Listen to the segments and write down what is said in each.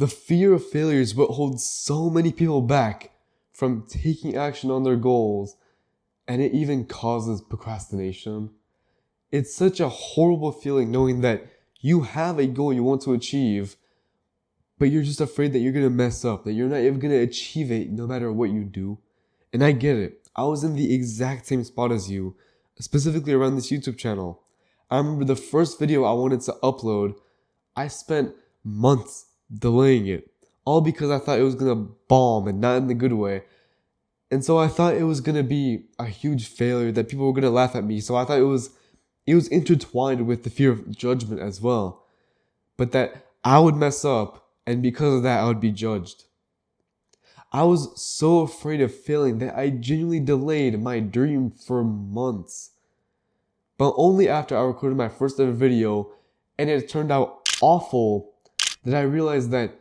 The fear of failure is what holds so many people back from taking action on their goals, and it even causes procrastination. It's such a horrible feeling knowing that you have a goal you want to achieve, but you're just afraid that you're going to mess up, that you're not even going to achieve it no matter what you do. And I get it. I was in the exact same spot as you, specifically around this YouTube channel. I remember the first video I wanted to upload, I spent months delaying it, all because I thought it was going to bomb and not in the good way. And so I thought it was going to be a huge failure, that people were going to laugh at me. So I thought it was intertwined with the fear of judgment as well. But that I would mess up, and because of that, I would be judged. I was so afraid of failing that I genuinely delayed my dream for months. But only after I recorded my first ever video, and it turned out awful, that I realized that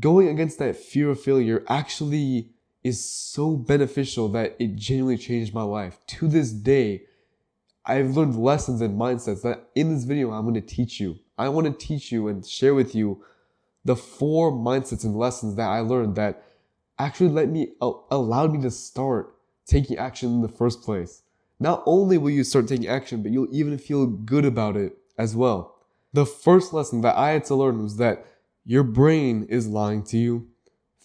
going against that fear of failure actually is so beneficial that it genuinely changed my life. To this day, I've learned lessons and mindsets that in this video I'm going to teach you. I want to teach you and share with you the 4 mindsets and lessons that I learned that actually allowed me to start taking action in the first place. Not only will you start taking action, but you'll even feel good about it as well. The first lesson that I had to learn was that your brain is lying to you.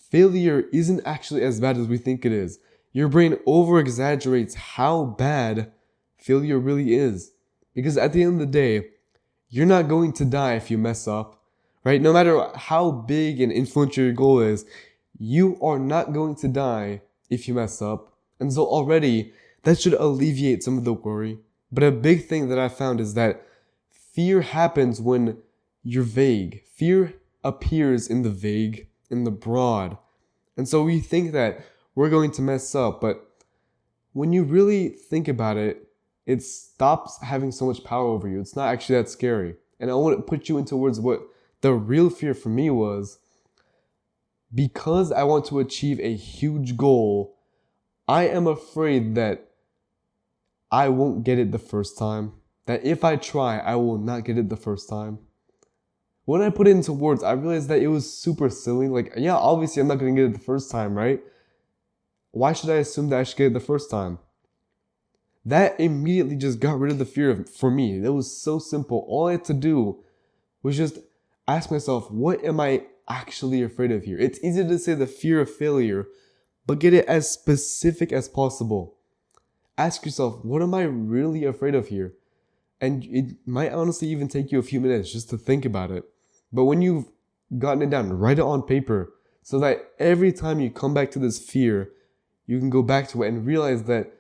Failure isn't actually as bad as we think it is. Your brain over-exaggerates how bad failure really is. Because at the end of the day, you're not going to die if you mess up, right? No matter how big and influential your goal is, you are not going to die if you mess up. And so already, that should alleviate some of the worry. But a big thing that I found is that fear happens when you're vague. Fear appears in the vague, in the broad. And so we think that we're going to mess up, but when you really think about it, it stops having so much power over you. It's not actually that scary. And I want to put you into words what the real fear for me was. Because I want to achieve a huge goal, I am afraid that I won't get it the first time. That if I try, I will not get it the first time. When I put it into words, I realized that it was super silly. Like, yeah, obviously I'm not going to get it the first time, right? Why should I assume that I should get it the first time? That immediately just got rid of the fear for me. It was so simple. All I had to do was just ask myself, what am I actually afraid of here? It's easy to say the fear of failure, but get it as specific as possible. Ask yourself, what am I really afraid of here? And it might honestly even take you a few minutes just to think about it. But when you've gotten it down, write it on paper so that every time you come back to this fear, you can go back to it and realize that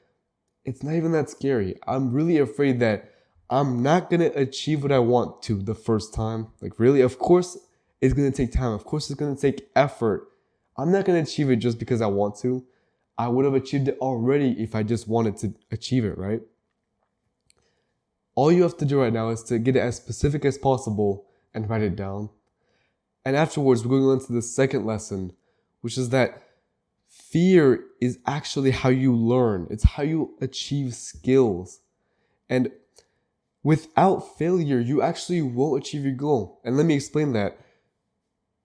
it's not even that scary. I'm really afraid that I'm not going to achieve what I want to the first time. Like really, of course, it's going to take time. Of course, it's going to take effort. I'm not going to achieve it just because I want to. I would have achieved it already if I just wanted to achieve it, right? All you have to do right now is to get it as specific as possible and write it down. And afterwards, we're going on to the second lesson, which is that fear is actually how you learn. It's how you achieve skills. And without failure, you actually won't achieve your goal. And let me explain that.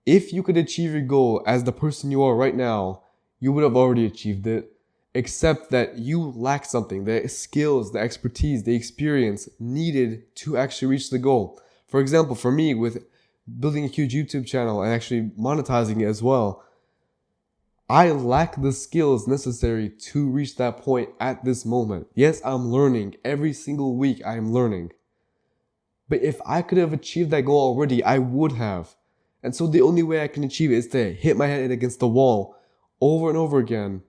If you could achieve your goal as the person you are right now, you would have already achieved it, except that you lack something, the skills, the expertise, the experience needed to actually reach the goal. For example, for me, with building a huge YouTube channel and actually monetizing it as well, I lack the skills necessary to reach that point at this moment. Yes, I'm learning. Every single week I am learning. But if I could have achieved that goal already, I would have. And so the only way I can achieve it is to hit my head against the wall over and over again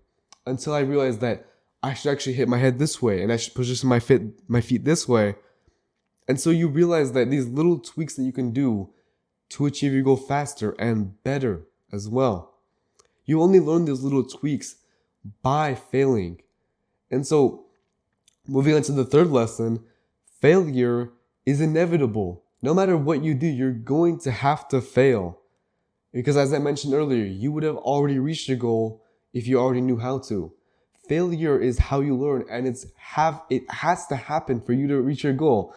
until I realize that I should actually hit my head this way and I should position my feet this way. And so you realize that these little tweaks that you can do to achieve your goal faster and better as well. You only learn these little tweaks by failing. And so moving on to the third lesson, failure is inevitable. No matter what you do, you're going to have to fail. Because as I mentioned earlier, you would have already reached your goal if you already knew how to. Failure is how you learn, and it has to happen for you to reach your goal.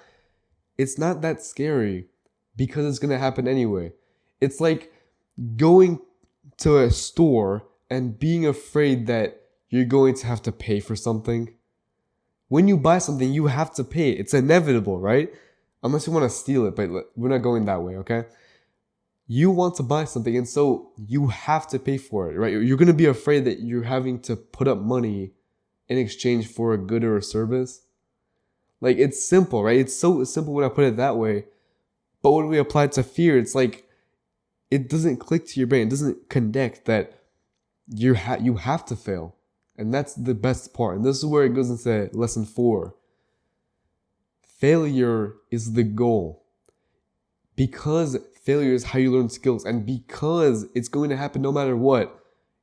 It's not that scary because it's going to happen anyway. It's like going to a store and being afraid that you're going to have to pay for something. When you buy something, you have to pay. It's inevitable, right? Unless you want to steal it, but we're not going that way, okay? You want to buy something, and so you have to pay for it, right? You're going to be afraid that you're having to put up money in exchange for a good or a service. Like, it's simple, right? It's so simple when I put it that way. But when we apply it to fear, it's like it doesn't click to your brain. It doesn't connect that you have to fail. And that's the best part. And this is where it goes into lesson 4. Failure is the goal. Because failure is how you learn skills, and because it's going to happen no matter what,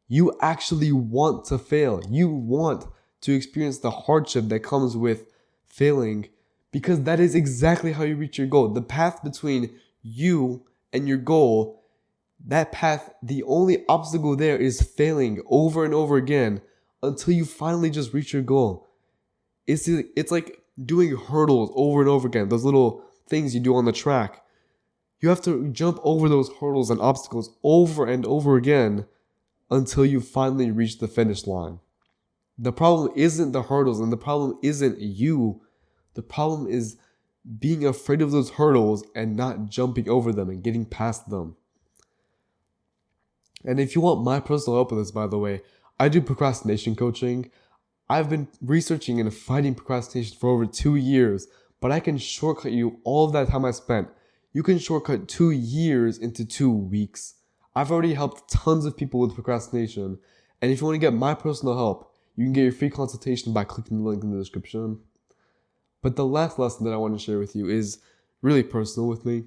you actually want to fail. You want to experience the hardship that comes with failing, because that is exactly how you reach your goal. The path between you and your goal, that path, the only obstacle there is failing over and over again until you finally just reach your goal. It's like doing hurdles over and over again, those little things you do on the track. You have to jump over those hurdles and obstacles over and over again until you finally reach the finish line. The problem isn't the hurdles, and the problem isn't you. The problem is being afraid of those hurdles and not jumping over them and getting past them. And if you want my personal help with this, by the way, I do procrastination coaching. I've been researching and fighting procrastination for over 2 years, but I can shortcut you all of that time I spent. You can shortcut 2 years into 2 weeks. I've already helped tons of people with procrastination. And if you want to get my personal help, you can get your free consultation by clicking the link in the description. But the last lesson that I want to share with you is really personal with me.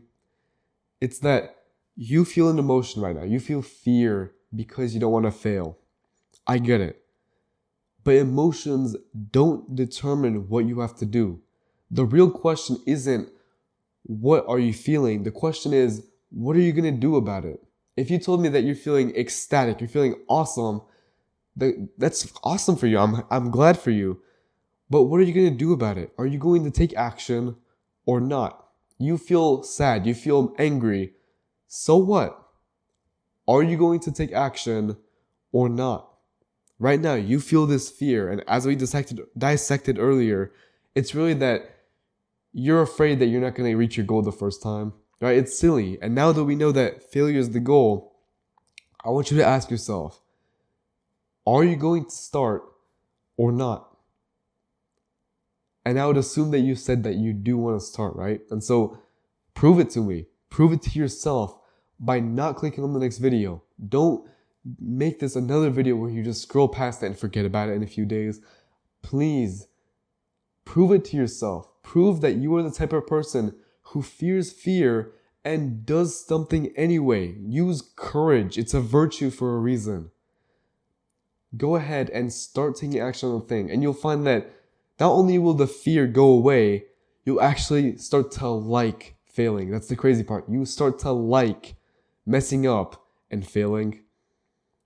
It's that you feel an emotion right now. You feel fear because you don't want to fail. I get it. But emotions don't determine what you have to do. The real question isn't, what are you feeling? The question is, what are you going to do about it? If you told me that you're feeling ecstatic, you're feeling awesome, that's awesome for you. I'm glad for you. But what are you going to do about it? Are you going to take action or not? You feel sad, you feel angry. So what? Are you going to take action or not? Right now, you feel this fear, and as we dissected earlier, it's really that you're afraid that you're not going to reach your goal the first time, right? It's silly. And now that we know that failure is the goal, I want you to ask yourself, are you going to start or not? And I would assume that you said that you do want to start, right? And so prove it to me. Prove it to yourself by not clicking on the next video. Don't make this another video where you just scroll past it and forget about it in a few days. Please prove it to yourself. Prove that you are the type of person who fears fear and does something anyway. Use courage. It's a virtue for a reason. Go ahead and start taking action on the thing, and you'll find that not only will the fear go away, you'll actually start to like failing. That's the crazy part. You start to like messing up and failing.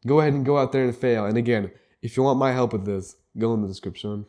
Go ahead and go out there and fail. And again, if you want my help with this, go in the description.